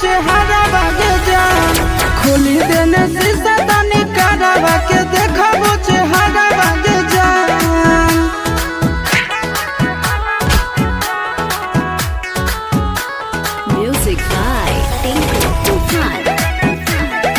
चेहरा बागे जान खोली देने शीशा तनी करवा के देखबो चेहरा बागे जान। Music by Tinku Tufan.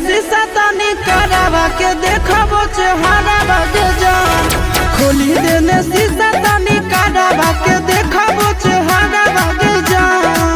शीशा तनी करवा के देखबो चेहरा बागे जान खोली देने शीशा तनी करवा के देखबो चेहरा बागे जान।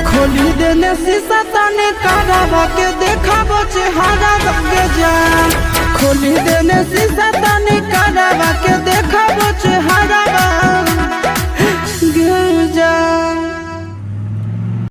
खोली देने शीशा तनी करवा के देखबो चेहरा बागे जान खोली देने शीशा तनी करवा के